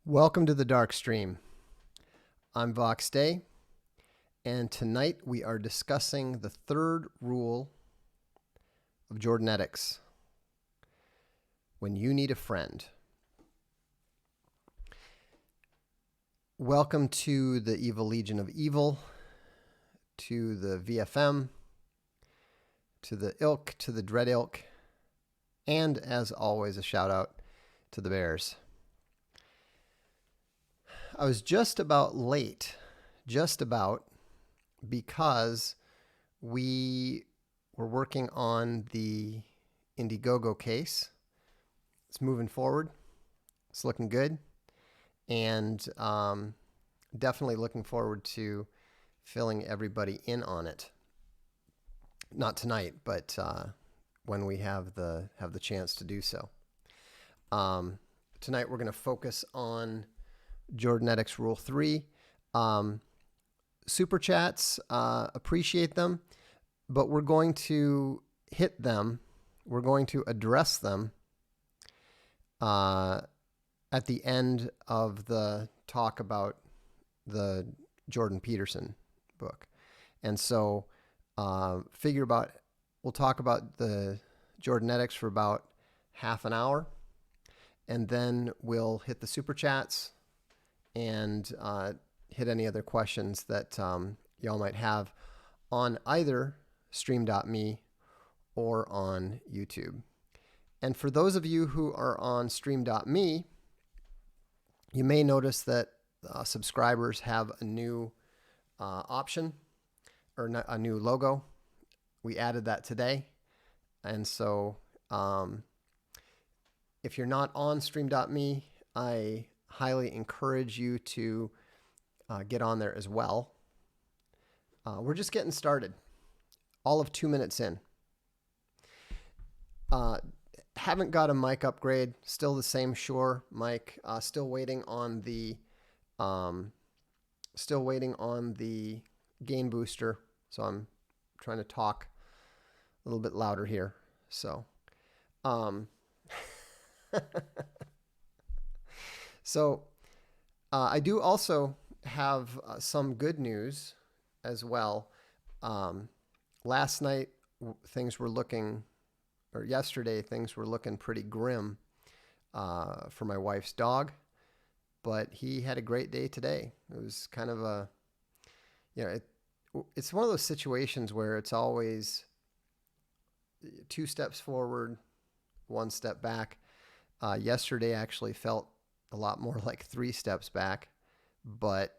Welcome to the Darkstream. I'm Vox Day, and tonight we are discussing the third rule of Jordanetics: when you need a friend. Welcome to the Evil Legion of Evil, to the VFM, to the Ilk, to the Dread Ilk, and as always, a shout out to the Bears. I was just about late, because we were working on the Indiegogo case. It's moving forward. It's looking good. And definitely looking forward to filling everybody in on it. Not tonight, but when we have the chance to do so. Tonight we're going to focus on Jordanetics Rule 3. Super chats, appreciate them, but we're going to hit them. We're going to address them at the end of the talk about the Jordan Peterson book. And so we'll talk about the Jordanetics for about half an hour, and then we'll hit the super chats and hit any other questions that y'all might have on either stream.me or on YouTube. And for those of you who are on stream.me, you may notice that subscribers have a new option, or a new logo. We added that today. And so if you're not on stream.me, I highly encourage you to get on there as well. We're just getting started, all of 2 minutes in. Haven't got a mic upgrade, still the same Shure mic, still waiting on the gain booster, so I'm trying to talk a little bit louder here. So I do also have some good news as well. Last night, yesterday, things were looking pretty grim for my wife's dog, but he had a great day today. It was kind of it's one of those situations where it's always 2 steps forward, 1 step back. Yesterday actually felt a lot more like 3 steps back, but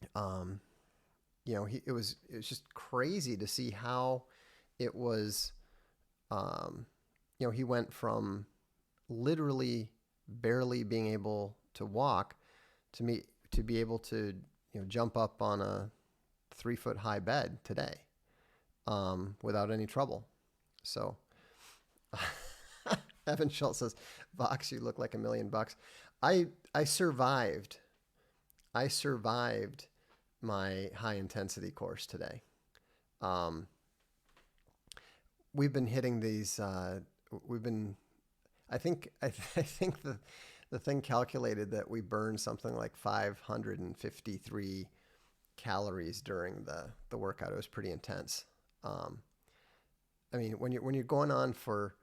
it was just crazy to see how it was. He went from literally barely being able to walk to be able to jump up on a 3-foot high bed today without any trouble. So Evan Schultz says, "Vox, you look like $1 million." I survived my high intensity course today. We've been hitting these. I think the thing calculated that we burned something like 553 calories during the workout. It was pretty intense. When you're going on for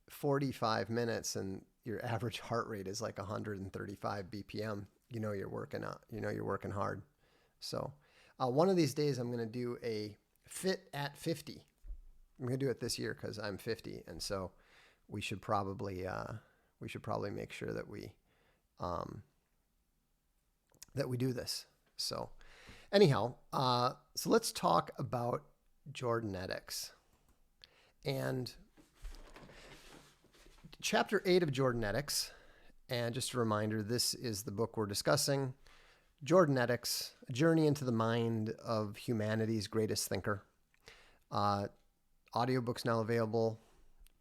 45 minutes and your average heart rate is like 135 BPM, you're working out. You're working hard. So one of these days I'm going to do a fit at 50. I'm going to do it this year because I'm 50, and so we should probably make sure that we do this. So anyhow, so let's talk about Jordanetics. And Chapter 8 of Jordanetics, and just a reminder, this is the book we're discussing, Jordanetics, A Journey into the Mind of Humanity's Greatest Thinker. Audiobook's now available,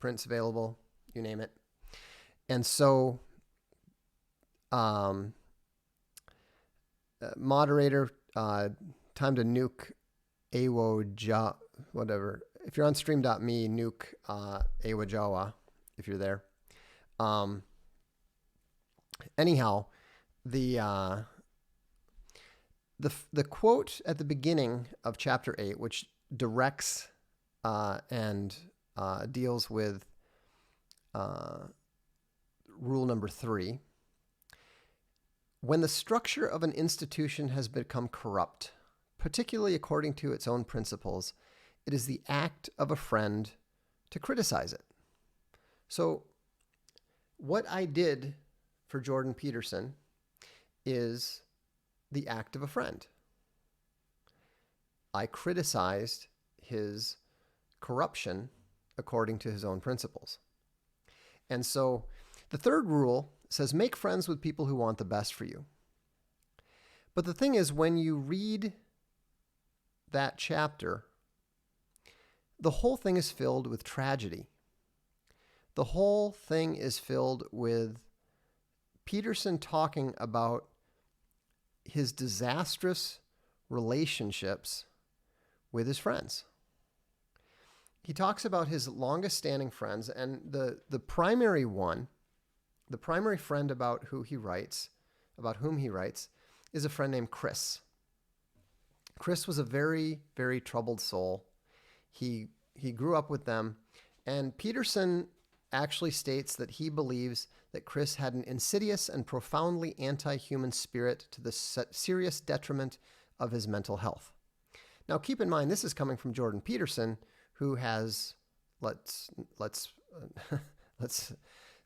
print's available, you name it. And so, moderator, time to nuke Awo whatever. If you're on stream.me, nuke Awajawa if you're there. Anyhow, the the quote at the beginning of chapter 8, which directs and deals with rule number 3. When the structure of an institution has become corrupt, particularly according to its own principles, it is the act of a friend to criticize it. So what I did for Jordan Peterson is the act of a friend. I criticized his corruption according to his own principles. And so the third rule says make friends with people who want the best for you. But the thing is, when you read that chapter, the whole thing is filled with tragedy. The whole thing is filled with Peterson talking about his disastrous relationships with his friends. He talks about his longest standing friends, and the primary friend about whom he writes, is a friend named Chris. Chris was a very, very troubled soul. He grew up with them, and Peterson actually states that he believes that Chris had an insidious and profoundly anti-human spirit to the serious detriment of his mental health. Now, keep in mind, this is coming from Jordan Peterson, who has, let's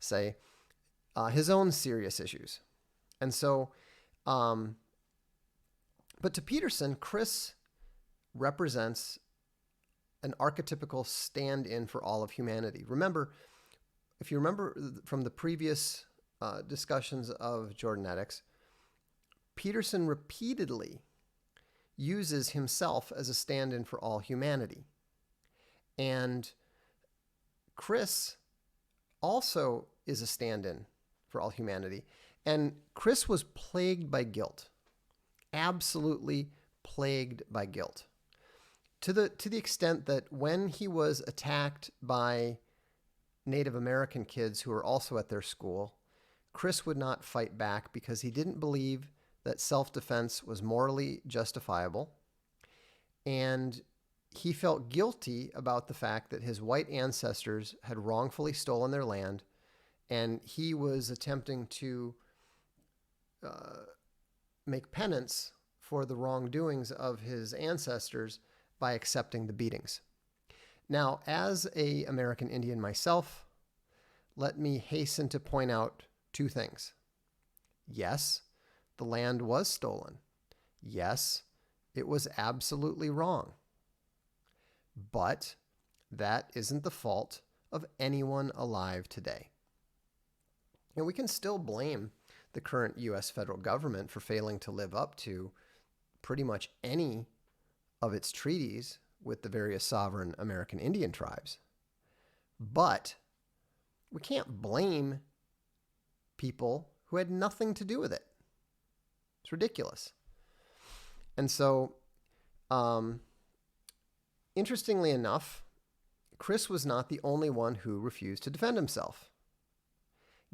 say, his own serious issues. And so, but to Peterson, Chris represents an archetypical stand-in for all of humanity. If you remember from the previous discussions of Jordanetics, Peterson repeatedly uses himself as a stand-in for all humanity. And Chris also is a stand-in for all humanity. And Chris was plagued by guilt, absolutely plagued by guilt, to the extent that when he was attacked by Native American kids who were also at their school, Chris would not fight back because he didn't believe that self-defense was morally justifiable, and he felt guilty about the fact that his white ancestors had wrongfully stolen their land, and he was attempting to make penance for the wrongdoings of his ancestors by accepting the beatings. Now, as an American Indian myself, let me hasten to point out two things. Yes, the land was stolen. Yes, it was absolutely wrong. But that isn't the fault of anyone alive today. And we can still blame the current U.S. federal government for failing to live up to pretty much any of its treaties with the various sovereign American Indian tribes. But we can't blame people who had nothing to do with it. It's ridiculous. And so, interestingly enough, Chris was not the only one who refused to defend himself.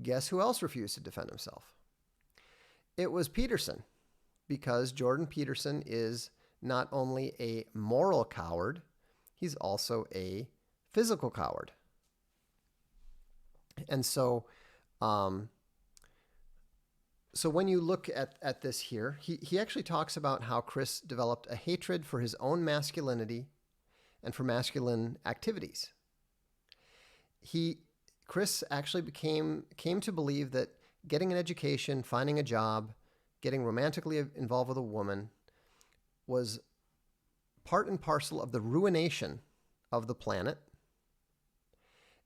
Guess who else refused to defend himself? It was Peterson, because Jordan Peterson is not only a moral coward, he's also a physical coward. And so, when you look at this here, he actually talks about how Chris developed a hatred for his own masculinity and for masculine activities. Chris actually came to believe that getting an education, finding a job, getting romantically involved with a woman was part and parcel of the ruination of the planet,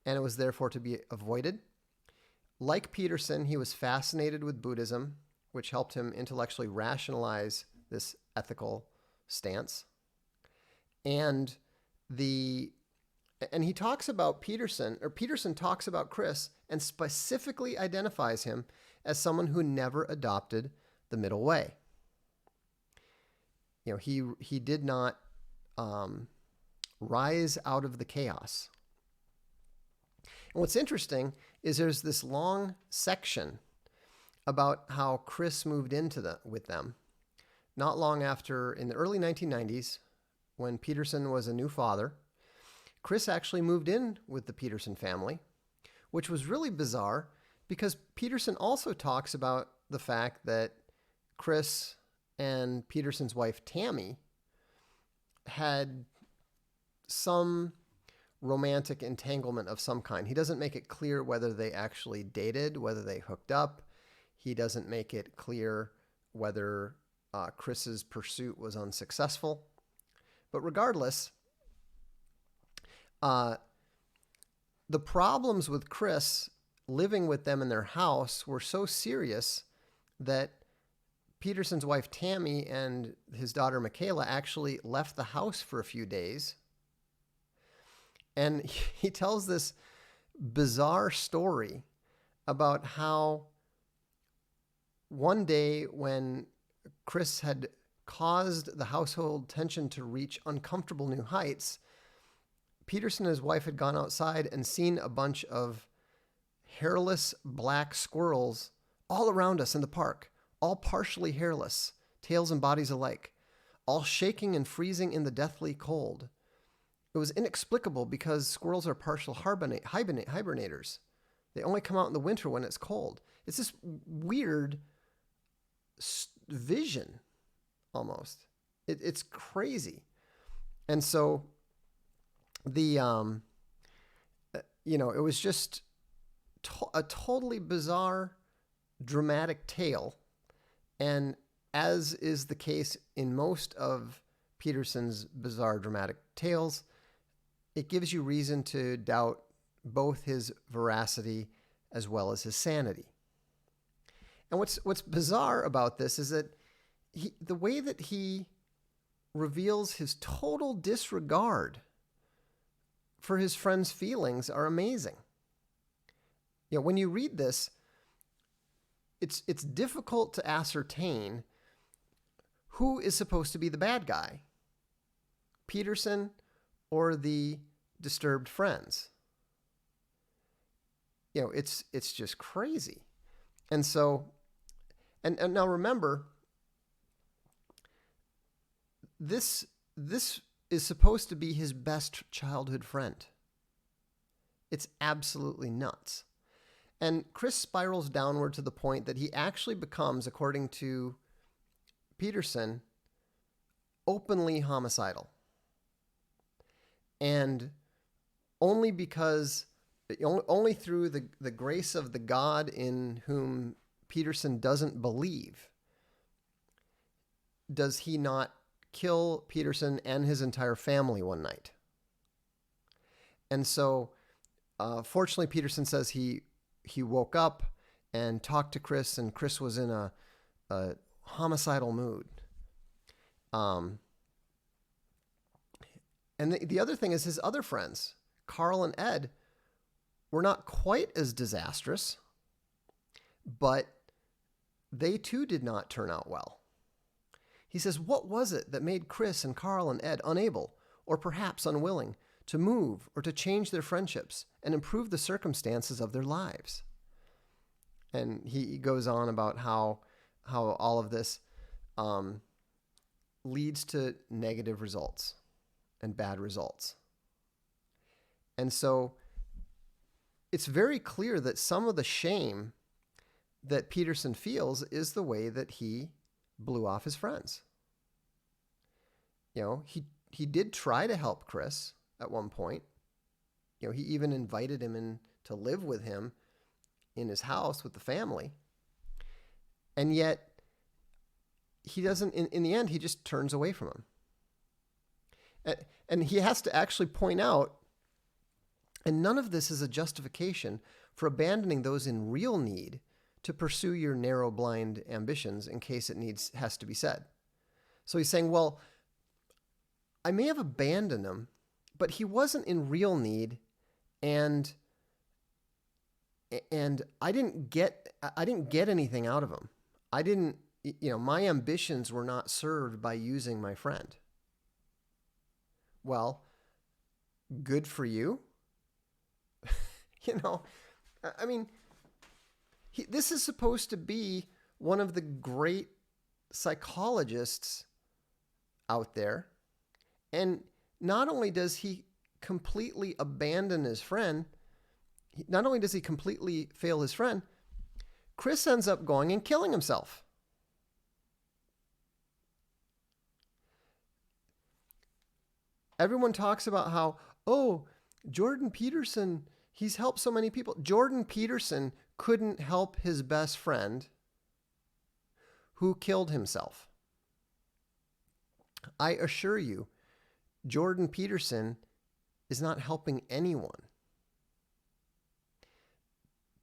and it was therefore to be avoided. Like Peterson, he was fascinated with Buddhism, which helped him intellectually rationalize this ethical stance. And he talks about Peterson talks about Chris and specifically identifies him as someone who never adopted the middle way. You know, he did not rise out of the chaos. And what's interesting is there's this long section about how Chris moved with them. Not long after, in the early 1990s, when Peterson was a new father, Chris actually moved in with the Peterson family, which was really bizarre because Peterson also talks about the fact that Chris and Peterson's wife, Tammy, had some romantic entanglement of some kind. He doesn't make it clear whether they actually dated, whether they hooked up. He doesn't make it clear whether Chris's pursuit was unsuccessful. But regardless, the problems with Chris living with them in their house were so serious that Peterson's wife Tammy and his daughter Michaela actually left the house for a few days. And he tells this bizarre story about how one day when Chris had caused the household tension to reach uncomfortable new heights, Peterson and his wife had gone outside and seen a bunch of hairless black squirrels all around us in the park, all partially hairless, tails and bodies alike, all shaking and freezing in the deathly cold. It was inexplicable because squirrels are partial hibernators. They only come out in the winter when it's cold. It's this weird vision, almost. It's crazy. And so the, it was just a totally bizarre, dramatic tale. And as is the case in most of Peterson's bizarre, dramatic tales, it gives you reason to doubt both his veracity as well as his sanity. And what's bizarre about this is that the way that he reveals his total disregard for his friend's feelings are amazing. When you read this, it's difficult to ascertain who is supposed to be the bad guy, Peterson or the disturbed friends. It's just crazy. And so, and now remember, this is supposed to be his best childhood friend. It's absolutely nuts. And Chris spirals downward to the point that he actually becomes, according to Peterson, openly homicidal. And only through the grace of the God in whom Peterson doesn't believe does he not kill Peterson and his entire family one night. And so, fortunately, Peterson says he woke up and talked to Chris, and Chris was in a homicidal mood. And the other thing is his other friends, Carl and Ed, were not quite as disastrous, but they too did not turn out well. He says, what was it that made Chris and Carl and Ed unable, or perhaps unwilling, to move or to change their friendships and improve the circumstances of their lives? And he goes on about how all of this leads to negative results and bad results. And so it's very clear that some of the shame that Peterson feels is the way that he blew off his friends. He did try to help Chris at one point. He even invited him in to live with him in his house with the family. And yet he doesn't, in the end, he just turns away from him. And he has to actually point out, and none of this is a justification for abandoning those in real need to pursue your narrow, blind ambitions in case it has to be said. So he's saying, well, I may have abandoned him, but he wasn't in real need, and I didn't get anything out of him. I didn't, my ambitions were not served by using my friend. Well, good for you. I mean, This is supposed to be one of the great psychologists out there. And not only does he completely abandon his friend, not only does he completely fail his friend, Chris ends up going and killing himself. Everyone talks about how, oh, Jordan Peterson, he's helped so many people. Jordan Peterson couldn't help his best friend who killed himself. I assure you, Jordan Peterson is not helping anyone.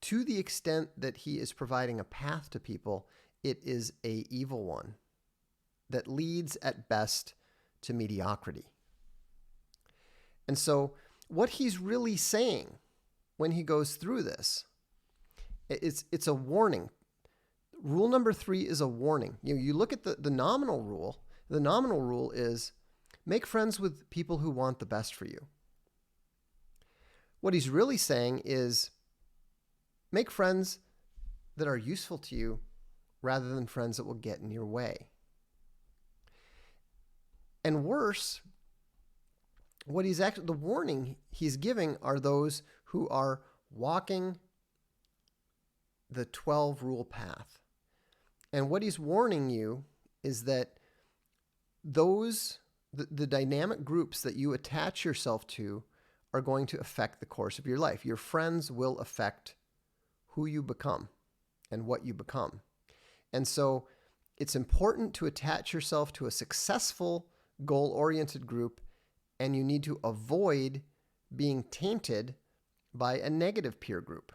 To the extent that he is providing a path to people, it is an evil one that leads at best to mediocrity. And so what he's really saying when he goes through this, it's a warning. Rule number 3 is a warning. You look at the nominal rule. The nominal rule is make friends with people who want the best for you. What he's really saying is make friends that are useful to you rather than friends that will get in your way. And worse, the warning he's giving are those who are walking the 12 rule path. And what he's warning you is that the dynamic groups that you attach yourself to are going to affect the course of your life. Your friends will affect who you become and what you become. And so it's important to attach yourself to a successful, goal-oriented group, and you need to avoid being tainted by a negative peer group.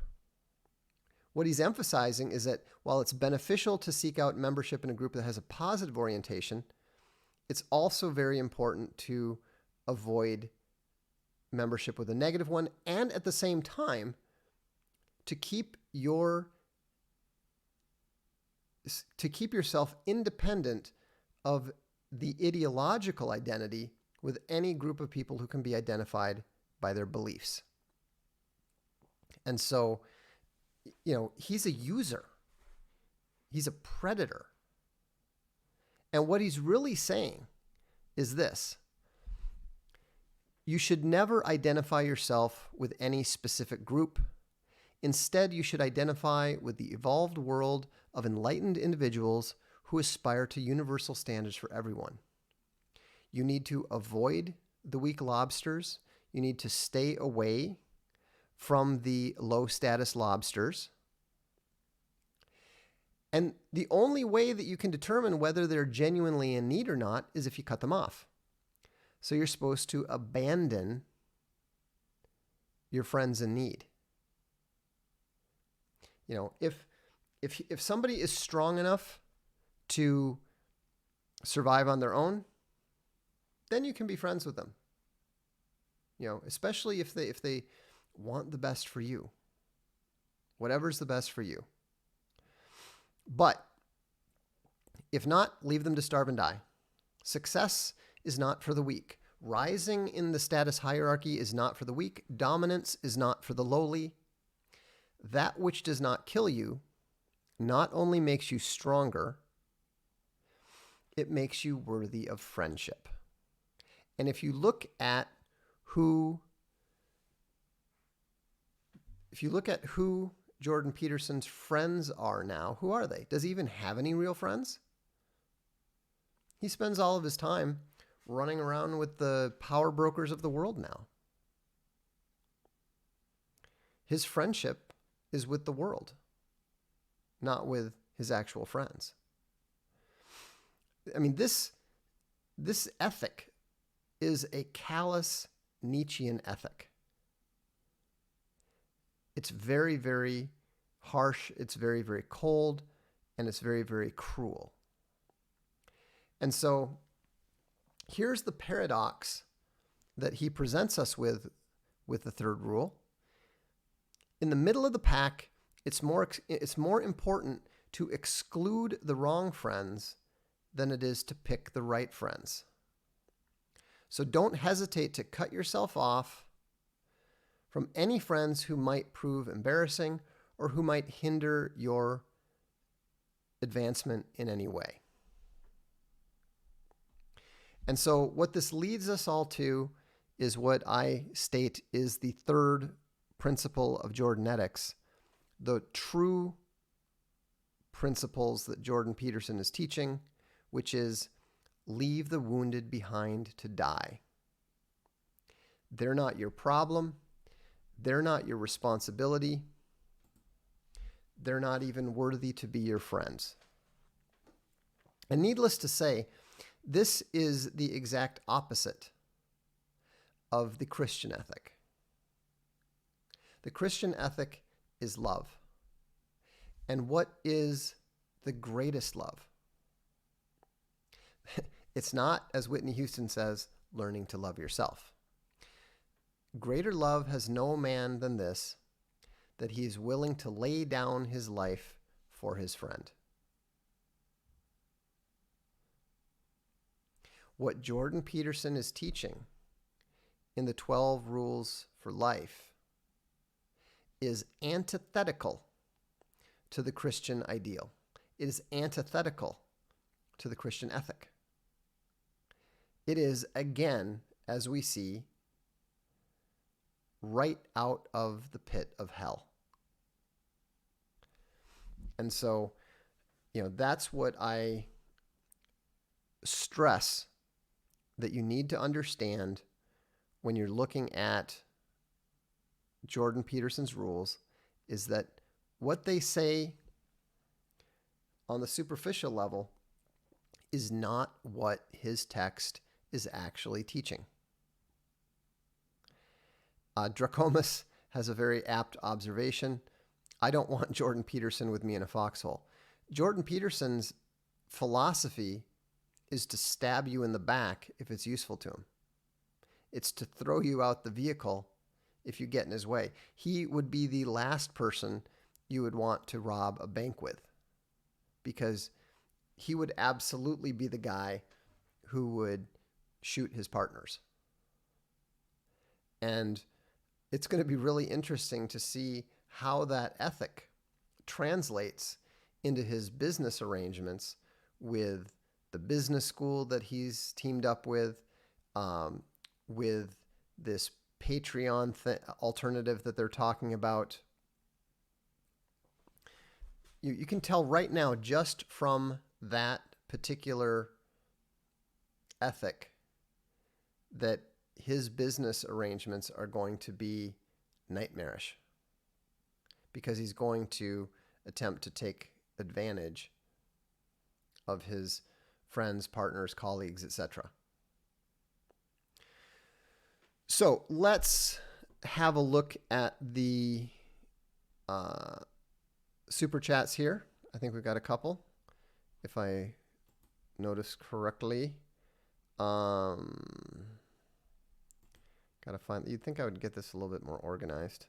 What he's emphasizing is that while it's beneficial to seek out membership in a group that has a positive orientation, it's also very important to avoid membership with a negative one, and at the same time, to keep yourself independent of the ideological identity with any group of people who can be identified by their beliefs. And so, he's a user. He's a predator. And what he's really saying is this: you should never identify yourself with any specific group. Instead, you should identify with the evolved world of enlightened individuals who aspire to universal standards for everyone. You need to avoid the weak lobsters. You need to stay away from the low-status lobsters. And the only way that you can determine whether they're genuinely in need or not is if you cut them off. So you're supposed to abandon your friends in need. If somebody is strong enough to survive on their own, then you can be friends with them. Especially if they want the best for you. Whatever's the best for you. But if not, leave them to starve and die. Success is not for the weak. Rising in the status hierarchy is not for the weak. Dominance is not for the lowly. That which does not kill you not only makes you stronger, it makes you worthy of friendship. And if you look at who Jordan Peterson's friends are now, who are they? Does he even have any real friends? He spends all of his time running around with the power brokers of the world now. His friendship is with the world, not with his actual friends. I mean, this ethic is a callous Nietzschean ethic. It's very, very harsh, it's very, very cold, and it's very, very cruel. And so here's the paradox that he presents us with the third rule. In the middle of the pack, it's more important to exclude the wrong friends than it is to pick the right friends. So don't hesitate to cut yourself off from any friends who might prove embarrassing or who might hinder your advancement in any way. And so what this leads us all to is what I state is the third principle of Jordanetics, the true principles that Jordan Peterson is teaching, which is leave the wounded behind to die. They're not your problem. They're not your responsibility. They're not even worthy to be your friends. And needless to say, this is the exact opposite of the Christian ethic. The Christian ethic is love. And what is the greatest love? It's not, as Whitney Houston says, learning to love yourself. Greater love has no man than this, that he is willing to lay down his life for his friend. What Jordan Peterson is teaching in the 12 Rules for Life is antithetical to the Christian ideal. It is antithetical to the Christian ethic. It is, again, as we see, right out of the pit of hell. And so, that's what I stress that you need to understand when you're looking at Jordan Peterson's rules, is that what they say on the superficial level is not what his text is actually teaching. Dracomas has a very apt observation. I don't want Jordan Peterson with me in a foxhole. Jordan Peterson's philosophy is to stab you in the back if it's useful to him. It's to throw you out the vehicle if you get in his way. He would be the last person you would want to rob a bank with, because he would absolutely be the guy who would shoot his partners. And it's going to be really interesting to see how that ethic translates into his business arrangements with the business school that he's teamed up with this Patreon alternative that they're talking about. You can tell right now, just from that particular ethic, that his business arrangements are going to be nightmarish, because he's going to attempt to take advantage of his friends, partners, colleagues, etc. So let's have a look at the super chats here. I think we've got a couple, if I notice correctly. Gotta find. You'd think I would get this a little bit more organized.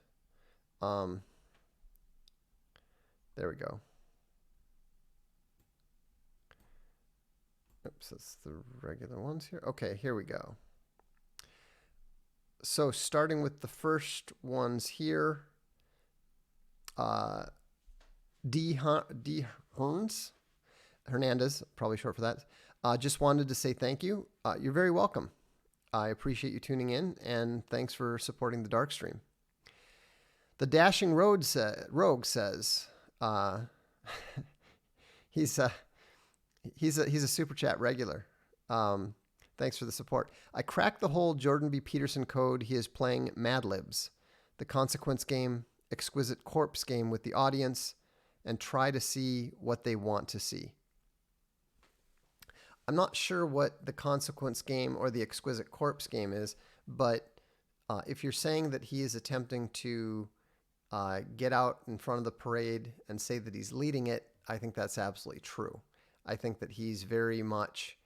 There we go. Oops, that's the regular ones here. Okay, here we go. So starting with the first ones here, D. Hernandez, probably short for that. Just wanted to say thank you. You're very welcome. I appreciate you tuning in, and thanks for supporting the Darkstream. The Dashing Rogue says he's a super chat regular. Thanks for the support. I cracked the whole Jordan B. Peterson code. He is playing Mad Libs, the consequence game, exquisite corpse game with the audience, and try to see what they want to see. I'm not sure what the consequence game or the exquisite corpse game is, but if you're saying that he is attempting to get out in front of the parade and say that he's leading it, I think that's absolutely true. I think that he's very much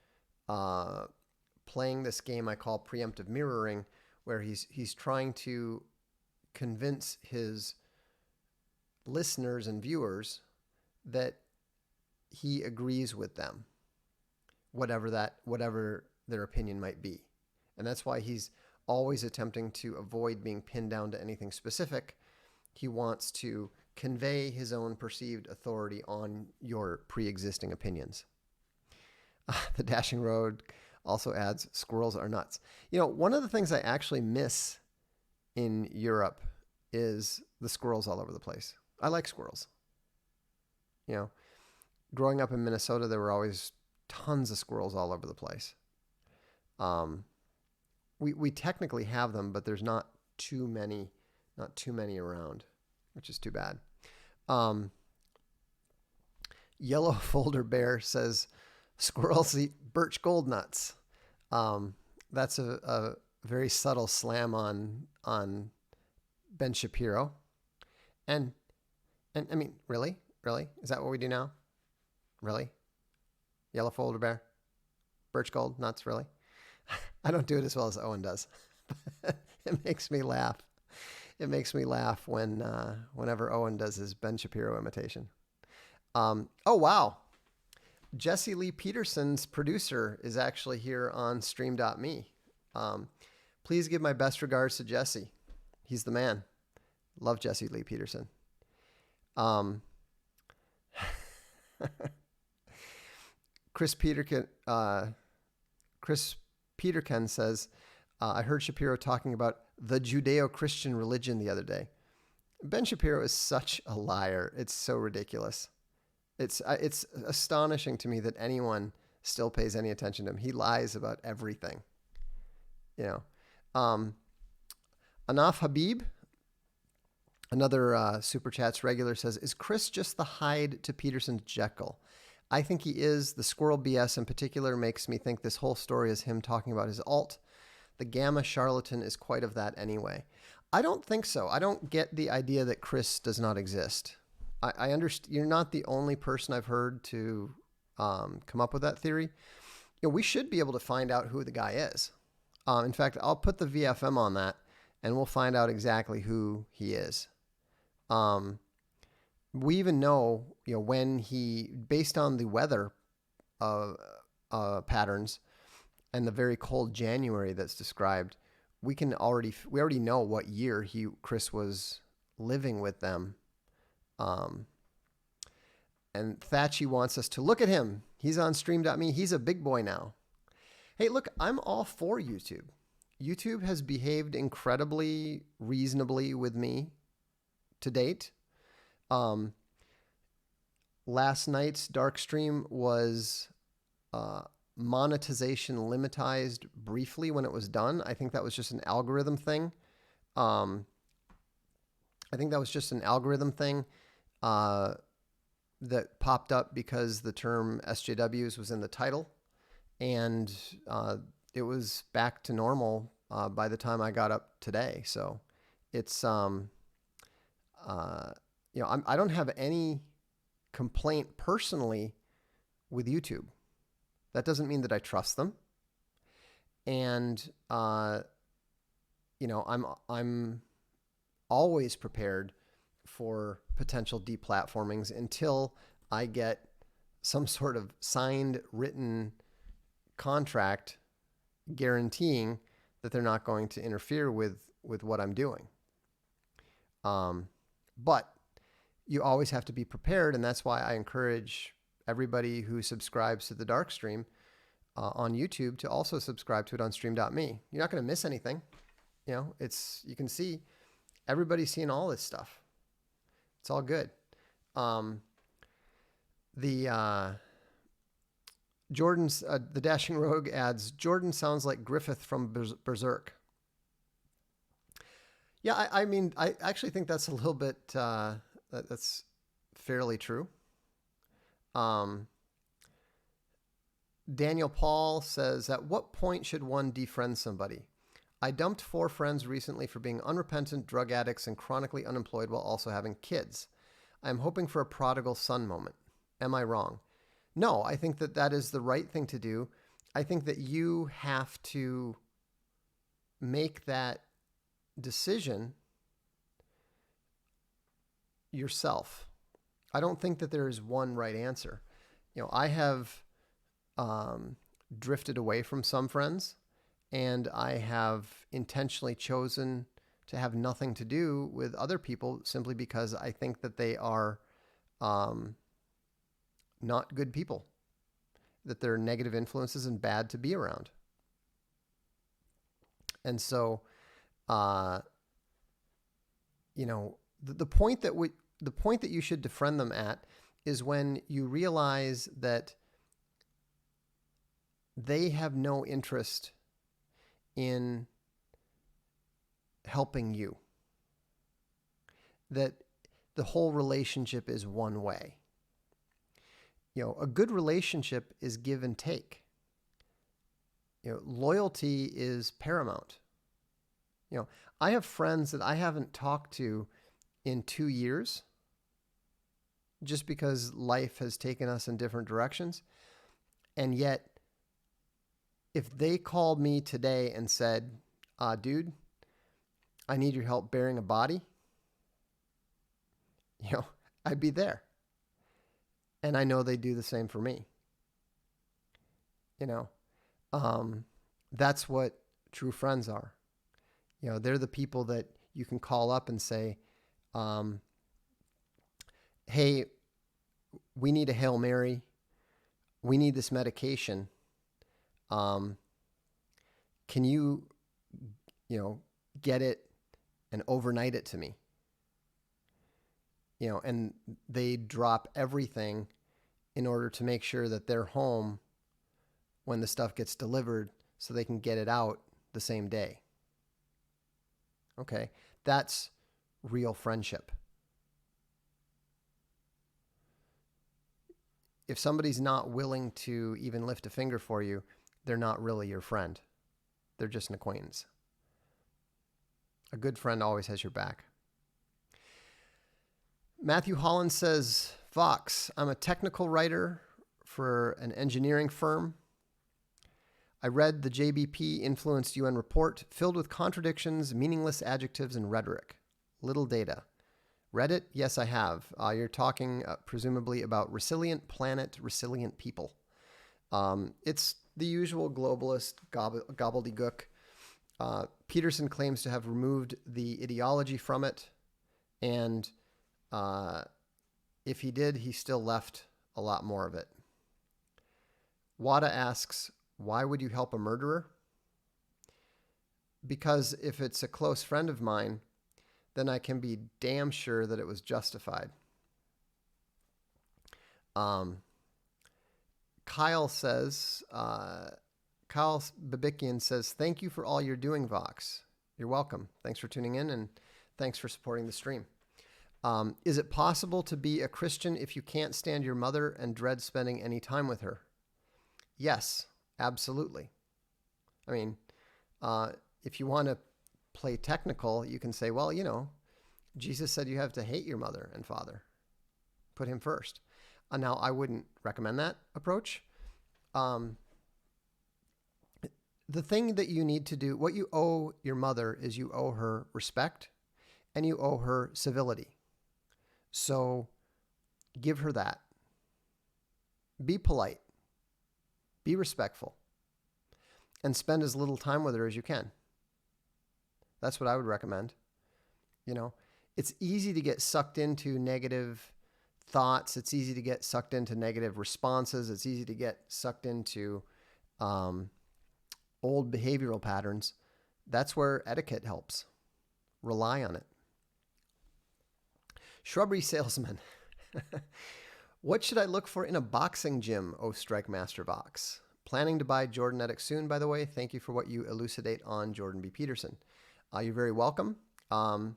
playing this game I call preemptive mirroring, where he's trying to convince his listeners and viewers that he agrees with them, whatever their opinion might be. And that's why he's always attempting to avoid being pinned down to anything specific. He wants to convey his own perceived authority on your pre-existing opinions. The Dashing Road also adds, squirrels are nuts. One of the things I actually miss in Europe is the squirrels all over the place. I like squirrels. Growing up in Minnesota, there were always tons of squirrels all over the place. We technically have them, but there's not too many around, which is too bad. Yellow Folder Bear says squirrels eat birch gold nuts. That's a very subtle slam on Ben Shapiro. And I mean, really? Is that what we do now? Really? Yellow Folder Bear? Birch gold nuts, really? I don't do it as well as Owen does. It makes me laugh. It makes me laugh whenever Owen does his Ben Shapiro imitation. Oh, wow. Jesse Lee Peterson's producer is actually here on stream.me. Please give my best regards to Jesse. He's the man. Love Jesse Lee Peterson. Chris Peterkin says, I heard Shapiro talking about the Judeo-Christian religion the other day. Ben Shapiro is such a liar. It's so ridiculous. It's astonishing to me that anyone still pays any attention to him. He lies about everything. Anaf Habib, another Super Chats regular, says, is Chris just the Hyde to Peterson's Jekyll? I think he is. The squirrel BS in particular makes me think this whole story is him talking about his alt. The gamma charlatan is quite of that anyway. I don't think so. I don't get the idea that Chris does not exist. I understand you're not the only person I've heard to come up with that theory. We should be able to find out who the guy is. In fact, I'll put the VFM on that, and we'll find out exactly who he is. We even know, when he, based on the weather patterns and the very cold January that's described, we already know what year Chris was living with them. And Thatchy wants us to look at him. He's on stream.me. He's a big boy now. Hey, look, I'm all for YouTube. YouTube has behaved incredibly reasonably with me to date. Last night's Darkstream was monetization limitized briefly when it was done. I think that was just an algorithm thing. That popped up because the term SJWs was in the title, and it was back to normal by the time I got up today. So it's I don't have any complaint personally with YouTube. That doesn't mean that I trust them, and I'm always prepared for potential deplatformings until I get some sort of signed written contract guaranteeing that they're not going to interfere with what I'm doing. But you always have to be prepared, and that's why I encourage everybody who subscribes to the Darkstream on YouTube to also subscribe to it on stream.me. You're not going to miss anything. You can see everybody's seeing all this stuff. It's all good. The Dashing Rogue adds, Jordan sounds like Griffith from Berserk. Yeah, I mean, I actually think that's a little bit, that's fairly true. Daniel Paul says, at what point should one defriend somebody? I dumped 4 friends recently for being unrepentant drug addicts and chronically unemployed while also having kids. I am hoping for a prodigal son moment. Am I wrong? No, I think that is the right thing to do. I think that you have to make that decision yourself. I don't think that there is one right answer. I have drifted away from some friends, and I have intentionally chosen to have nothing to do with other people simply because I think that they are not good people, that they're negative influences and bad to be around. And so, the point that you should defriend them at is when you realize that they have no interest in helping you, that the whole relationship is one way. A good relationship is give and take. Loyalty is paramount. I have friends that I haven't talked to in 2 years just because life has taken us in different directions. And yet, if they called me today and said, dude, I need your help burying a body, I'd be there. And I know they do the same for me. That's what true friends are. They're the people that you can call up and say, hey, we need a Hail Mary. We need this medication. Can you, get it and overnight it to me? And they drop everything in order to make sure that they're home when the stuff gets delivered so they can get it out the same day. Okay, that's real friendship. If somebody's not willing to even lift a finger for you, they're not really your friend. They're just an acquaintance. A good friend always has your back. Matthew Holland says, Vox, I'm a technical writer for an engineering firm. I read the JBP influenced UN report filled with contradictions, meaningless adjectives, and rhetoric. Little data. Read it? Yes, I have. You're talking presumably about resilient planet, resilient people. It's the usual globalist gobbledygook. Peterson claims to have removed the ideology from it, and if he did, he still left a lot more of it. Wada asks, why would you help a murderer? Because if it's a close friend of mine, then I can be damn sure that it was justified. Kyle Babikian says, thank you for all you're doing, Vox. You're welcome. Thanks for tuning in, and thanks for supporting the stream. Is it possible to be a Christian if you can't stand your mother and dread spending any time with her? Yes, absolutely. I mean, if you want to play technical, you can say, well, Jesus said you have to hate your mother and father. Put him first. Now, I wouldn't recommend that approach. The thing that you need to do, what you owe your mother is you owe her respect and you owe her civility. So give her that. Be polite. Be respectful. And spend as little time with her as you can. That's what I would recommend. It's easy to get sucked into negative thoughts. It's easy to get sucked into negative responses. It's easy to get sucked into old behavioral patterns. That's where etiquette helps. Rely on it. Shrubbery salesman. What should I look for in a boxing gym, oh Strike Master Vox? Planning to buy Jordanetics soon, by the way. Thank you for what you elucidate on Jordan B. Peterson. You're very welcome. One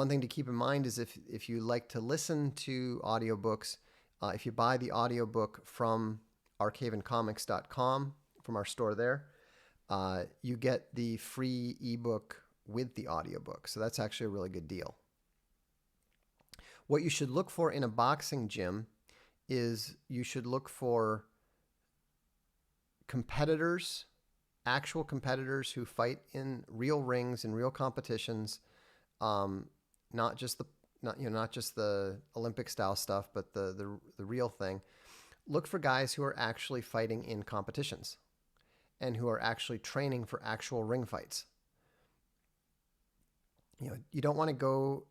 thing to keep in mind is if you like to listen to audiobooks, if you buy the audiobook from archavencomics.com, from our store there, you get the free ebook with the audiobook. So that's actually a really good deal. What you should look for in a boxing gym is you should look for competitors, actual competitors who fight in real rings and real competitions, not just the Olympic style stuff, but the real thing. Look for guys who are actually fighting in competitions and who are actually training for actual ring fights. You don't want to go.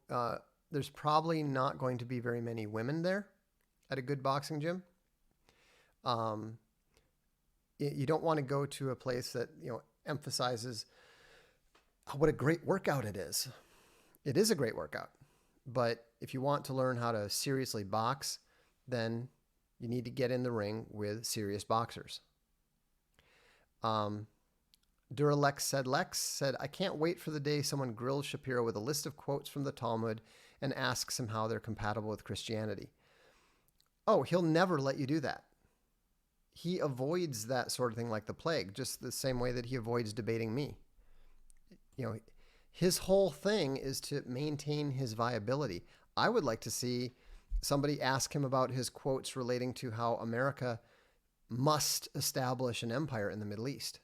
There's probably not going to be very many women there at a good boxing gym. Um, you don't want to go to a place that emphasizes what a great workout it is. It is a great workout, but if you want to learn how to seriously box, then you need to get in the ring with serious boxers. Duralex said, Lex said, I can't wait for the day someone grills Shapiro with a list of quotes from the Talmud and asks him how they're compatible with Christianity. Oh, he'll never let you do that. He avoids that sort of thing like the plague, just the same way that he avoids debating me. His whole thing is to maintain his viability. I would like to see somebody ask him about his quotes relating to how America must establish an empire in the Middle East.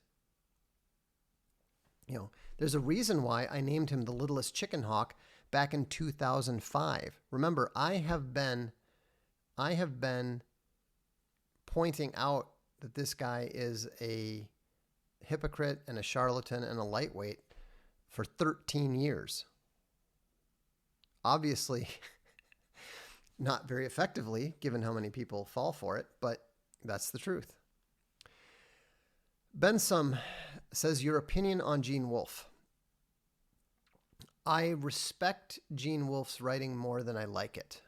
There's a reason why I named him the littlest chicken hawk back in 2005. Remember, I have been pointing out that this guy is a hypocrite and a charlatan and a lightweight for 13 years. Obviously, not very effectively, given how many people fall for it, but that's the truth. Bensum says, your opinion on Gene Wolfe. I respect Gene Wolfe's writing more than I like it.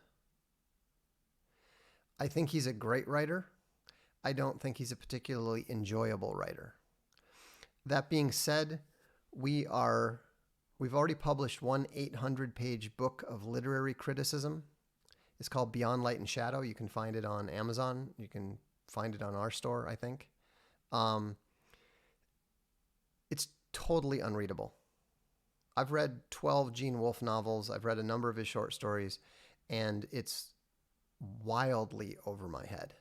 I think he's a great writer. I don't think he's a particularly enjoyable writer. That being said, we've already published one 800-page book of literary criticism. It's called Beyond Light and Shadow. You can find it on Amazon. You can find it on our store, I think. It's totally unreadable. I've read 12 Gene Wolfe novels. I've read a number of his short stories, and it's wildly over my head.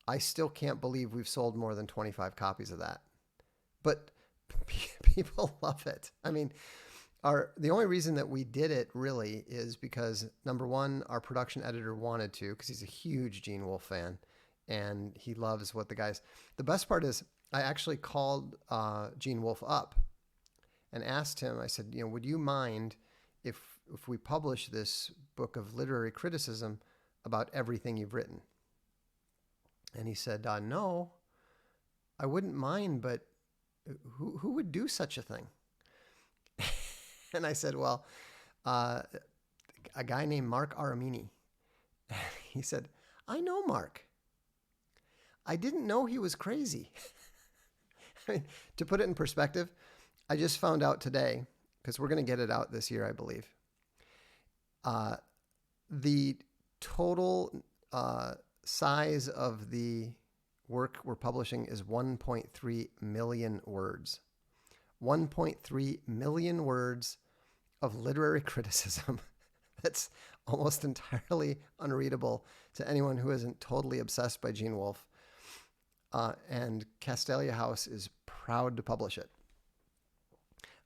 I still can't believe we've sold more than 25 copies of that. But people love it. I mean, the only reason that we did it really is because, number one, our production editor wanted to, because he's a huge Gene Wolfe fan, and he loves what the guys... The best part is I actually called Gene Wolfe up and asked him, I said, would you mind if we publish this book of literary criticism about everything you've written? And he said, no, I wouldn't mind, but who would do such a thing? And I said, well, a guy named Mark Aramini. He said, I know Mark. I didn't know he was crazy. I mean, to put it in perspective, I just found out today, because we're going to get it out this year, I believe. The total size of the work we're publishing is 1.3 million words. 1.3 million words of literary criticism that's almost entirely unreadable to anyone who isn't totally obsessed by Gene Wolfe. And Castalia House is proud to publish it.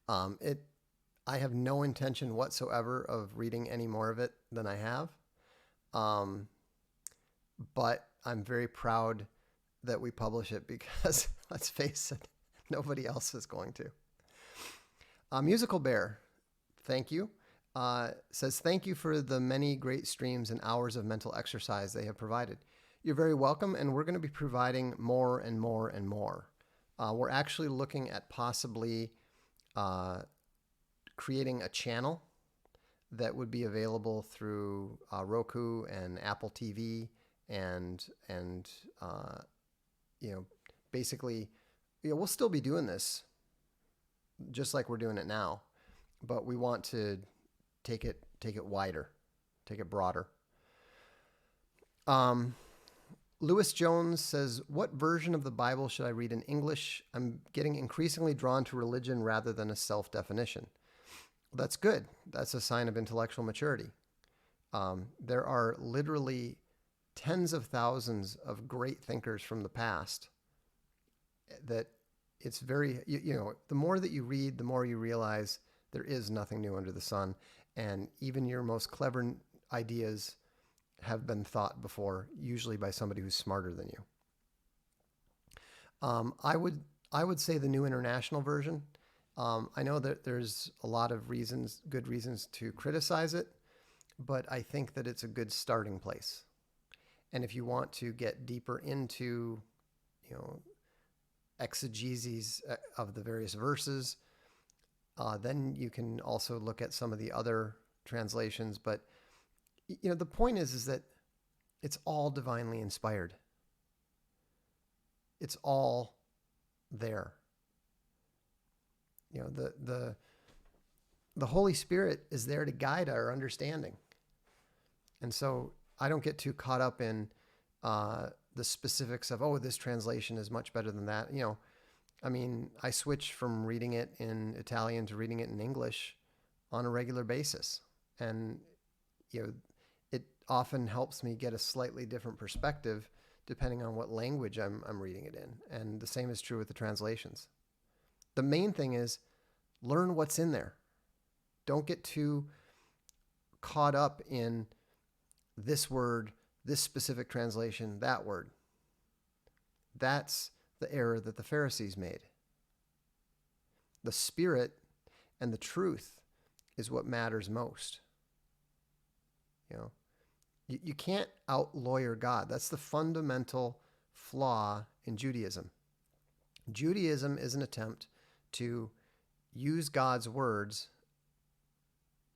I have no intention whatsoever of reading any more of it than I have. But I'm very proud that we publish it because, let's face it, nobody else is going to. Musical Bear, thank you. Says, thank you for the many great streams and hours of mental exercise they have provided. You're very welcome, and we're going to be providing more and more and more. We're actually looking at possibly creating a channel that would be available through Roku and Apple TV, and basically, we'll still be doing this just like we're doing it now, but we want to take it wider, take it broader. Lewis Jones says, what version of the Bible should I read in English? I'm getting increasingly drawn to religion rather than a self-definition. Well, that's good. That's a sign of intellectual maturity. There are literally tens of thousands of great thinkers from the past that it's very, the more that you read, the more you realize there is nothing new under the sun. And even your most clever ideas have been thought before, usually by somebody who's smarter than you. I would say the New International Version I know that there's a lot of reasons, good reasons to criticize it, but I think that it's a good starting place. And if you want to get deeper into, you know, exegeses of the various verses, then you can also look at some of the other translations. But the point is that it's all divinely inspired. It's all there. The Holy Spirit is there to guide our understanding. And so I don't get too caught up in the specifics of, oh, this translation is much better than that. I switch from reading it in Italian to reading it in English on a regular basis. And, it often helps me get a slightly different perspective depending on what language I'm reading it in. And the same is true with the translations. The main thing is learn what's in there. Don't get too caught up in this word, this specific translation, that word. That's the error that the Pharisees made. The Spirit and the truth is what matters most. You can't out-lawyer God. That's the fundamental flaw in Judaism. Judaism is an attempt to use God's words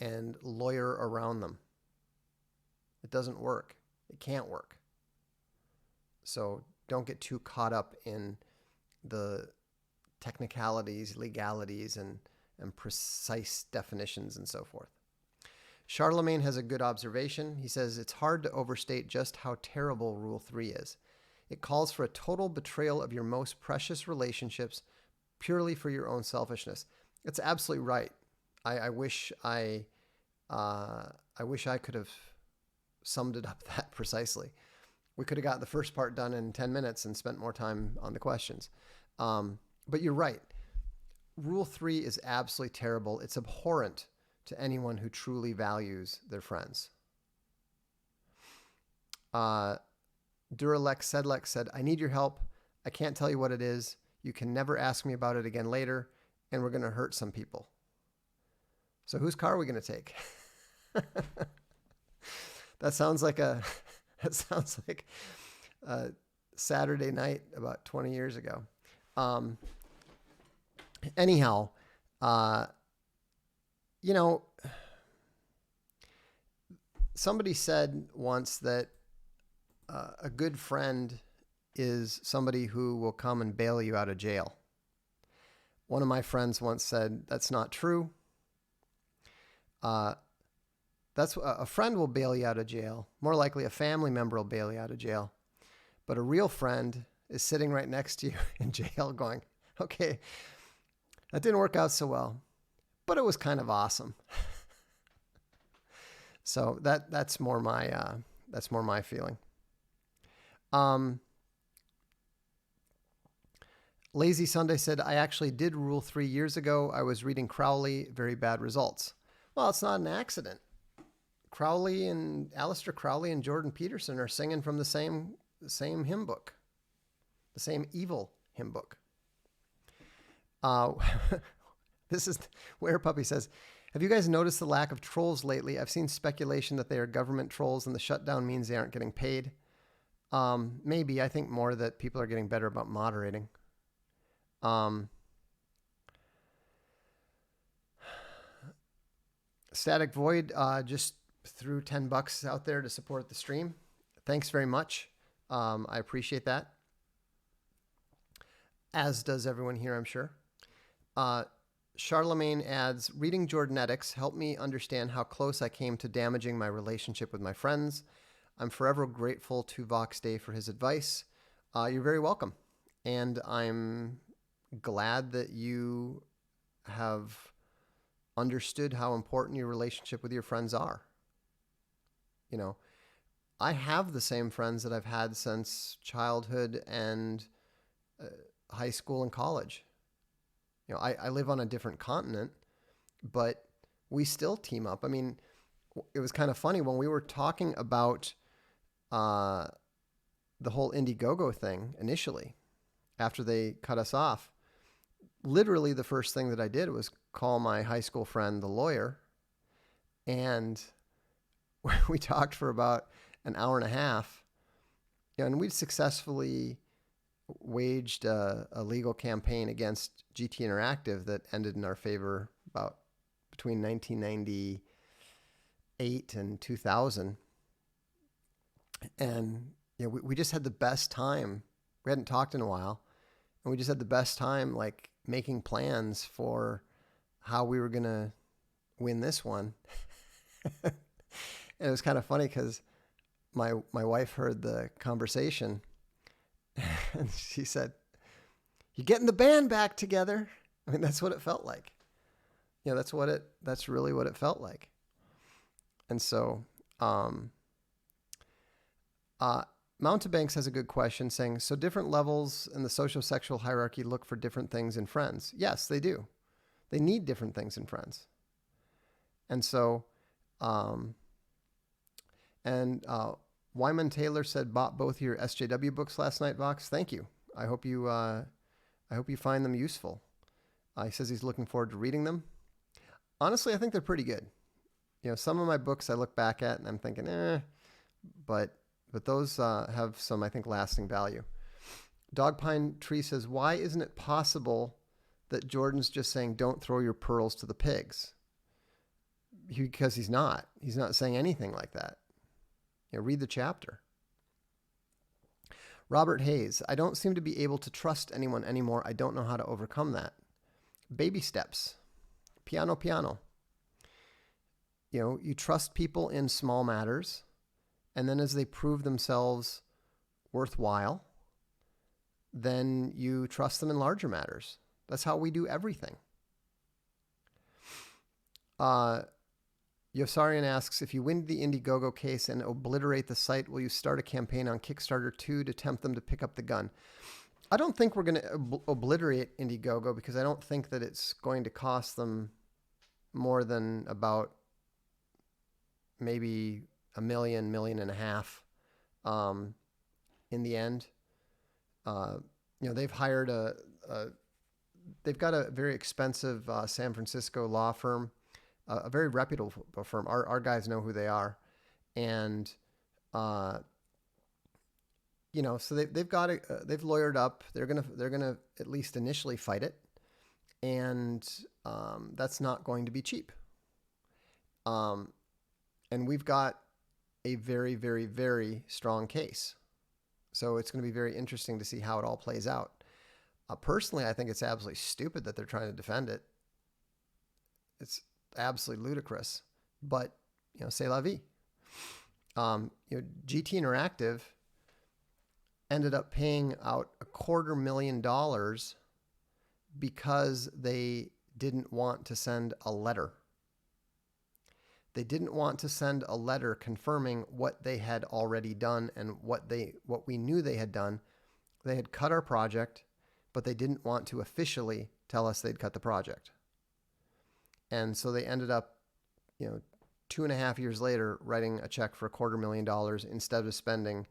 and lawyer around them. It doesn't work. It can't work. So don't get too caught up in the technicalities, legalities, and precise definitions and so forth. Charlemagne has a good observation. He says, it's hard to overstate just how terrible Rule 3 is. It calls for a total betrayal of your most precious relationships purely for your own selfishness. It's absolutely right. I wish I could have summed it up that precisely. We could have got the first part done in 10 minutes and spent more time on the questions. But you're right. Rule 3 is absolutely terrible. It's abhorrent to anyone who truly values their friends. Duralex Sedlex said, I need your help. I can't tell you what it is. You can never ask me about it again later, and we're going to hurt some people. So whose car are we going to take? That sounds like a Saturday night about 20 years ago. Anyhow, somebody said once that a good friend is somebody who will come and bail you out of jail. One of my friends once said, that's not true. That's a friend will bail you out of jail. More likely a family member will bail you out of jail. But a real friend is sitting right next to you in jail going, okay, that didn't work out so well, but it was kind of awesome. So that's more my feeling. Lazy Sunday said, I actually did Rule 3 years ago. I was reading Crowley, very bad results. Well, it's not an accident. Aleister Crowley and Jordan Peterson are singing from the same hymn book, the same evil hymn book. This is where Puppy says, have you guys noticed the lack of trolls lately? I've seen speculation that they are government trolls and the shutdown means they aren't getting paid. Maybe. I think more that people are getting better about moderating. Static Void just threw $10 out there to support the stream. Thanks very much. I appreciate that. As does everyone here, I'm sure. Charlemagne adds, reading Jordanetics helped me understand how close I came to damaging my relationship with my friends. I'm forever grateful to Vox Day for his advice. You're very welcome. And I'm glad that you have understood how important your relationship with your friends are. I have the same friends that I've had since childhood and high school and college. I live on a different continent, but we still team up. I mean, it was kind of funny when we were talking about the whole Indiegogo thing initially, after they cut us off. literally the first thing that I did was call my high school friend, the lawyer, and we talked for about an hour and a half. And we'd successfully waged a legal campaign against GT Interactive that ended in our favor about between 1998 and 2000. And we just had the best time. We hadn't talked in a while, and we just had the best time, like making plans for how we were gonna win this one. And it was kind of funny because my wife heard the conversation, and she said, "You're getting the band back together." I mean, that's what it felt like. That's really what it felt like. And so, Mountebanks has a good question saying, so different levels in the social-sexual hierarchy look for different things in friends. Yes, they do. They need different things in friends. And so, Wyman Taylor said, bought both your SJW books last night, Vox. Thank you. I hope you find them useful. He says he's looking forward to reading them. Honestly, I think they're pretty good. Some of my books I look back at and I'm thinking, but those have some, I think, lasting value. Dogpine Tree says, why isn't it possible that Jordan's just saying, don't throw your pearls to the pigs? Because he's not. He's not saying anything like that. Read the chapter. Robert Hayes, I don't seem to be able to trust anyone anymore. I don't know how to overcome that. Baby steps. Piano, piano. You trust people in small matters, and then as they prove themselves worthwhile, then you trust them in larger matters. That's how we do everything. Yosarian asks, if you win the Indiegogo case and obliterate the site, will you start a campaign on Kickstarter 2 to tempt them to pick up the gun? I don't think we're going to obliterate Indiegogo because I don't think that it's going to cost them more than about maybe $1 million, $1.5 million in the end. They've hired they've got a very expensive San Francisco law firm, a very reputable firm. Our guys know who they are, and so they've got it. They've lawyered up. They're gonna at least initially fight it, and that's not going to be cheap. And we've got a very, very, very strong case. So it's going to be very interesting to see how it all plays out. Personally, I think it's absolutely stupid that they're trying to defend it. It's absolutely ludicrous. But, c'est la vie. GT Interactive ended up paying out $250,000 because they didn't want to send a letter. They didn't want to send a letter confirming what they had already done and what we knew they had done. They had cut our project, but they didn't want to officially tell us they'd cut the project. And so they ended up, 2.5 years later, writing a check for $250,000 instead of spending,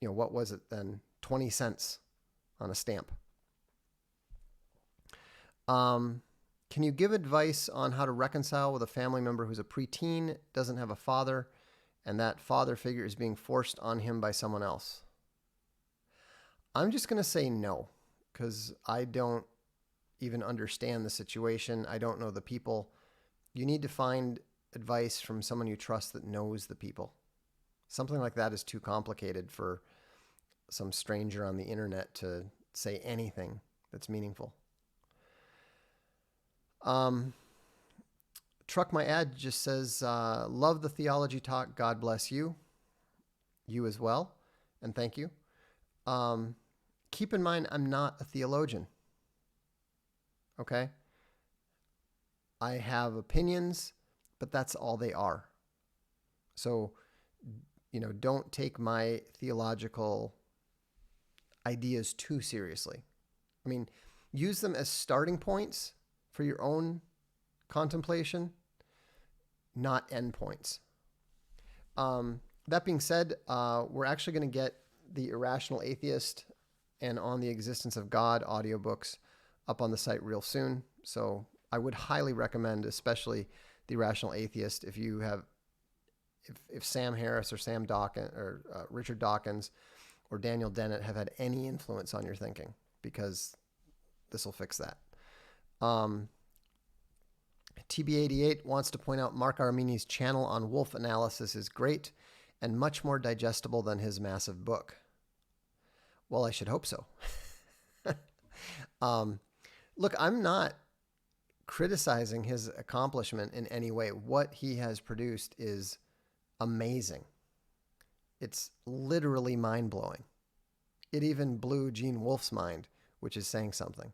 what was it then? 20 cents on a stamp. Can you give advice on how to reconcile with a family member who's a preteen, doesn't have a father, and that father figure is being forced on him by someone else? I'm just going to say no, because I don't even understand the situation. I don't know the people. You need to find advice from someone you trust that knows the people. Something like that is too complicated for some stranger on the internet to say anything that's meaningful. Truck My Ad just says, love the theology talk. God bless you. You as well. And thank you. Keep in mind, I'm not a theologian. Okay? I have opinions, but that's all they are. So, don't take my theological ideas too seriously. I mean, use them as starting points for your own contemplation, not endpoints. That being said, we're actually going to get the Irrational Atheist and On the Existence of God audiobooks up on the site real soon. So I would highly recommend, especially The Irrational Atheist, if you have, if Sam Harris or Sam Dawkins or Richard Dawkins or Daniel Dennett have had any influence on your thinking, because this will fix that. TB88 wants to point out Mark Armini's channel on wolf analysis is great and much more digestible than his massive book. Well, I should hope so. Look, I'm not criticizing his accomplishment in any way. What he has produced is amazing. It's literally mind-blowing. It even blew Gene Wolfe's mind, which is saying something.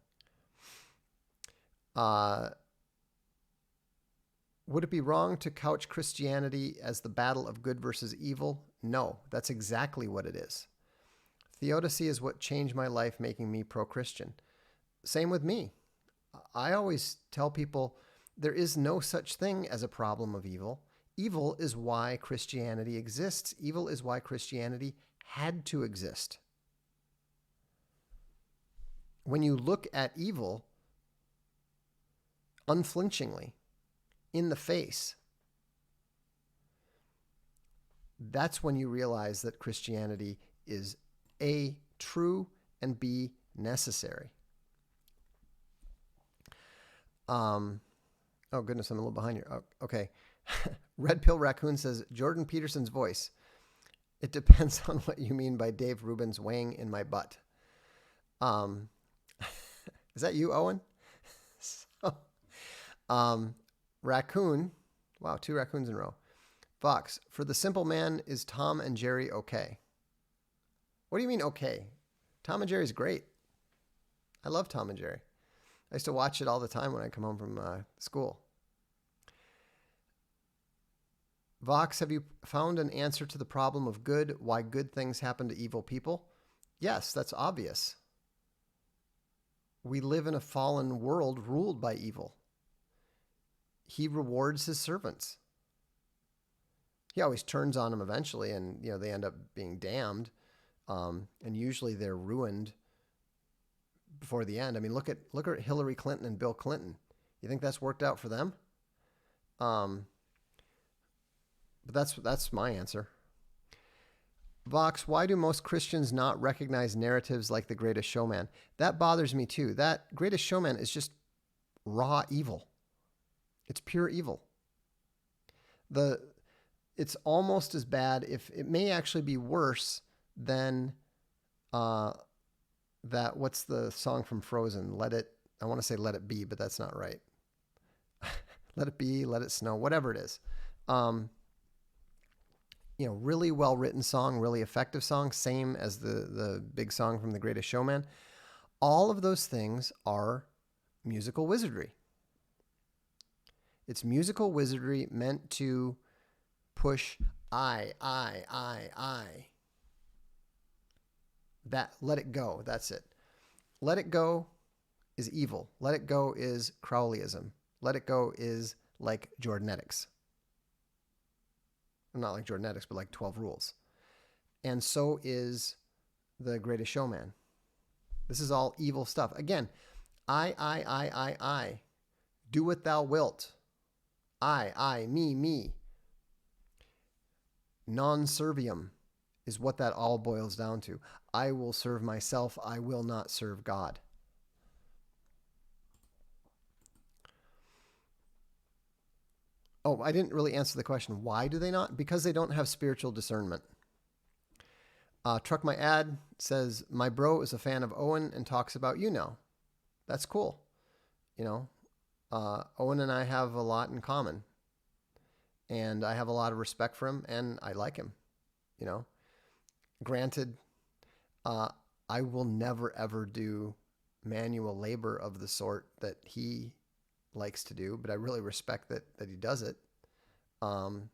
Would it be wrong to couch Christianity as the battle of good versus evil? No, that's exactly what it is. Theodicy is what changed my life, making me pro-Christian. Same with me. I always tell people there is no such thing as a problem of evil. Evil is why Christianity exists. Evil is why Christianity had to exist. When you look at evil unflinchingly, in the face, that's when you realize that Christianity is A, true, and B, necessary. Oh goodness, I'm a little behind here. Oh, okay. Red Pill Raccoon says, Jordan Peterson's voice. It depends on what you mean by Dave Rubin's weighing in my butt. Is that you, Owen? Raccoon. Wow, 2 raccoons in a row. Fox, for the simple man, is Tom and Jerry okay? What do you mean okay? Tom and Jerry's great. I love Tom and Jerry. I used to watch it all the time when I come home from school. Vox, have you found an answer to the problem of good, why good things happen to evil people? Yes, that's obvious. We live in a fallen world ruled by evil. He rewards his servants. He always turns on them eventually, and they end up being damned, and usually they're ruined before the end. I mean, look at Hillary Clinton and Bill Clinton. You think that's worked out for them? But that's my answer. Vox, why do most Christians not recognize narratives like The Greatest Showman? That bothers me too. That Greatest Showman is just raw evil. It's pure evil. It's almost as bad, if it may actually be worse than that. What's the song from Frozen? I want to say Let It Be, but that's not right. Let it be, let it snow, whatever it is. Really well written song, really effective song, same as the big song from The Greatest Showman. All of those things are musical wizardry. It's musical wizardry meant to push I. That, let it go. That's it. Let it go is evil. Let it go is Crowleyism. Let it go is like Jordanetics. Not like Jordanetics, but like 12 Rules. And so is The Greatest Showman. This is all evil stuff. Again, I. Do what thou wilt. I, me. Non serviam is what that all boils down to. I will serve myself. I will not serve God. Oh, I didn't really answer the question. Why do they not? Because they don't have spiritual discernment. Truck My Ad says, my bro is a fan of Owen and talks about you now. That's cool. Owen and I have a lot in common. And I have a lot of respect for him, and I like him. Granted, I will never, ever do manual labor of the sort that he likes to do, but I really respect that he does it. I'm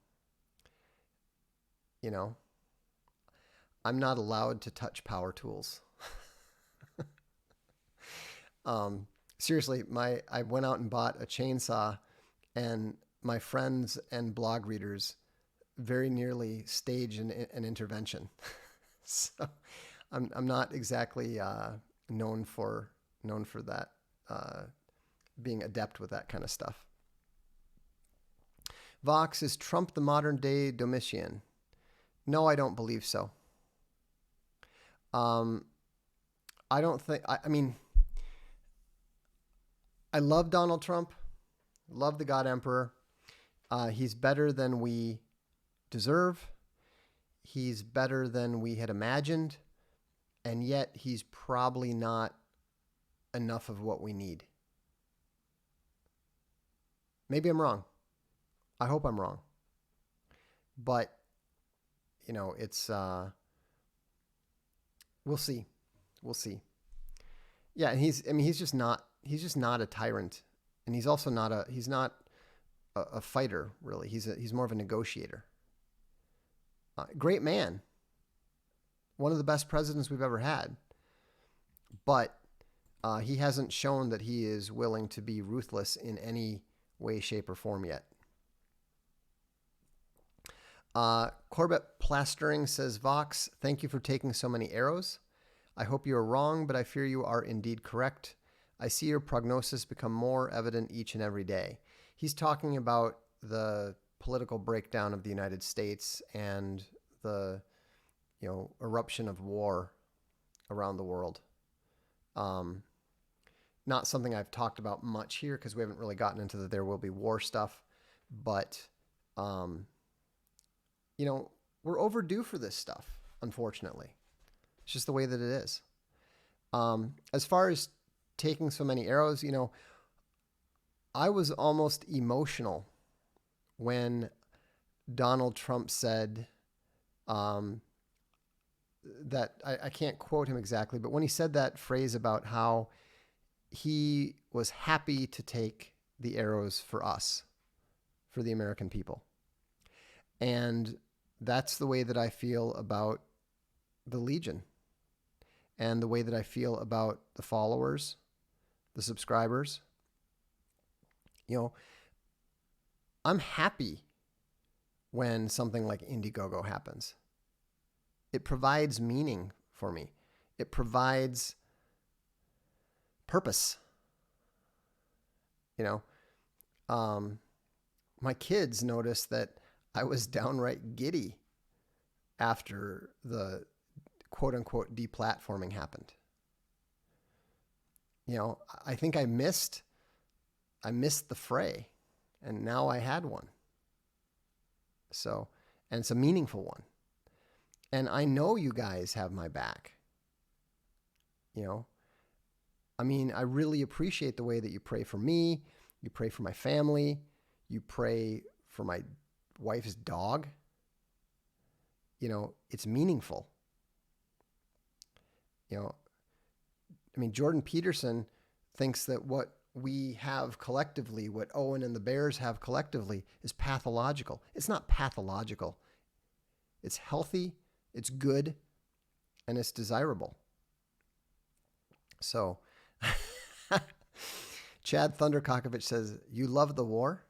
not allowed to touch power tools. Seriously, I went out and bought a chainsaw, and my friends and blog readers very nearly staged an intervention. So I'm not exactly known for that being adept with that kind of stuff. Vox, is Trump the modern day Domitian? No, I don't believe so. I don't think, I mean, I love Donald Trump, love the God Emperor. He's better than we deserve. He's better than we had imagined. And yet he's probably not enough of what we need. Maybe I'm wrong. I hope I'm wrong. But, you know, it's, we'll see. We'll see. Yeah. And he's just not a tyrant. And he's also he's not a fighter, really. He's more of a negotiator. Great man. One of the best presidents we've ever had. But he hasn't shown that he is willing to be ruthless in any way, shape, or form yet. Corbett Plastering says, Vox, thank you for taking so many arrows. I hope you are wrong, but I fear you are indeed correct. I see your prognosis become more evident each and every day. He's talking about the political breakdown of the United States and the, eruption of war around the world. Not something I've talked about much here because we haven't really gotten into the there will be war stuff, but, we're overdue for this stuff, unfortunately. It's just the way that it is. As far as taking so many arrows, I was almost emotional when Donald Trump said that, I can't quote him exactly, but when he said that phrase about how he was happy to take the arrows for us, for the American people. And that's the way that I feel about the Legion and the way that I feel about the followers, the subscribers. I'm happy when something like Indiegogo happens. It provides meaning for me. It provides purpose. My kids noticed that I was downright giddy after the quote unquote deplatforming happened. I think I missed the fray, and now I had one. So, and it's a meaningful one. And I know you guys have my back. I really appreciate the way that you pray for me. You pray for my family. You pray for my wife's dog. It's meaningful. Jordan Peterson thinks that what we have collectively, what Owen and the Bears have collectively, is pathological. It's not pathological. It's healthy, it's good, and it's desirable. So, Chad Thunderkokovich says, you love the war?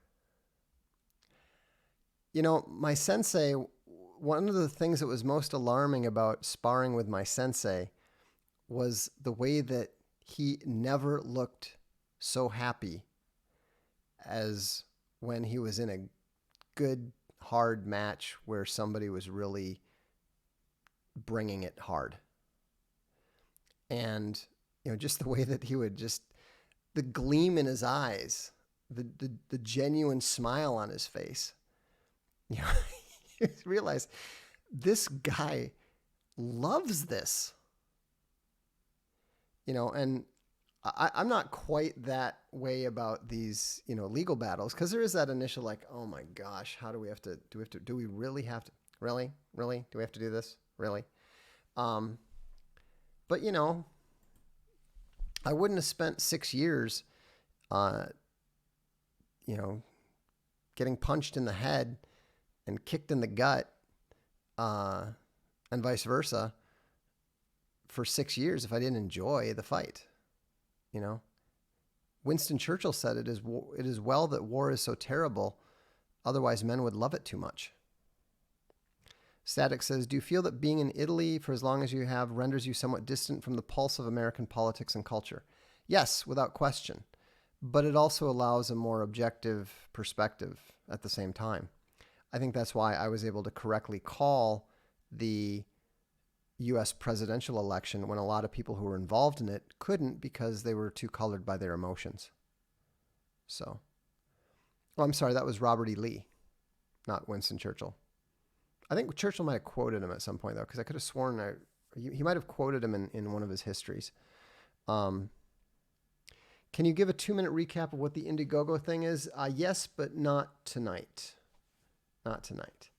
My sensei, one of the things that was most alarming about sparring with my sensei was the way that he never looked so happy as when he was in a good, hard match where somebody was really bringing it hard. And, just the way that he would the gleam in his eyes, the genuine smile on his face. You realize this guy loves this. And I'm not quite that way about these, legal battles, because there is that initial like, oh my gosh, how do we really have to, really? Do we have to do this? Really? But, I wouldn't have spent 6 years, getting punched in the head and kicked in the gut, and vice versa, for 6 years if I didn't enjoy the fight. Winston Churchill said it is well that war is so terrible, otherwise men would love it too much. Static says, do you feel that being in Italy for as long as you have renders you somewhat distant from the pulse of American politics and culture? Yes, without question. But it also allows a more objective perspective at the same time. I think that's why I was able to correctly call the US presidential election when a lot of people who were involved in it couldn't because they were too colored by their emotions. So, oh, I'm sorry, that was Robert E. Lee, not Winston Churchill. I think Churchill might have quoted him at some point, though, because I could have sworn he might have quoted him in one of his histories. Can you give a 2-minute recap of what the Indiegogo thing is? Yes, but not tonight. Not tonight.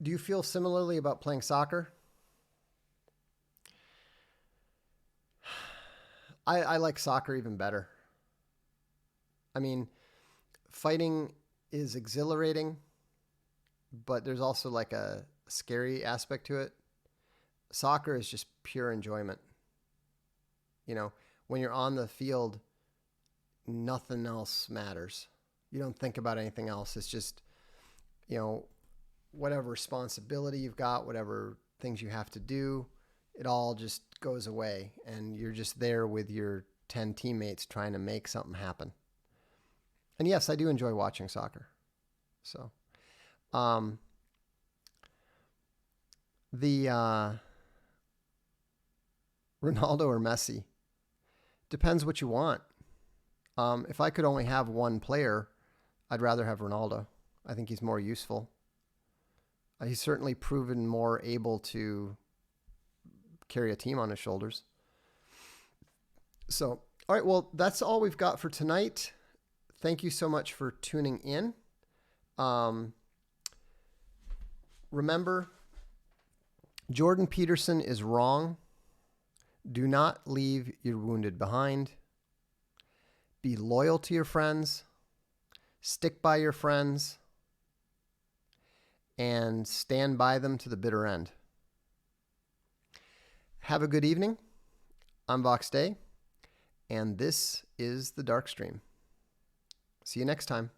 Do you feel similarly about playing soccer? I like soccer even better. I mean, fighting is exhilarating, but there's also like a scary aspect to it. Soccer is just pure enjoyment. You know, when you're on the field, nothing else matters. You don't think about anything else. It's just, you know, whatever responsibility you've got, whatever things you have to do, it all just goes away. And you're just there with your 10 teammates trying to make something happen. And yes, I do enjoy watching soccer. So, the Ronaldo or Messi depends what you want. If I could only have one player, I'd rather have Ronaldo. I think he's more useful. He's certainly proven more able to carry a team on his shoulders. So, all right, well, that's all we've got for tonight. Thank you so much for tuning in. Remember, Jordan Peterson is wrong. Do not leave your wounded behind. Be loyal to your friends. Stick by your friends. And stand by them to the bitter end. Have a good evening. I'm Vox Day, and this is the Darkstream. See you next time.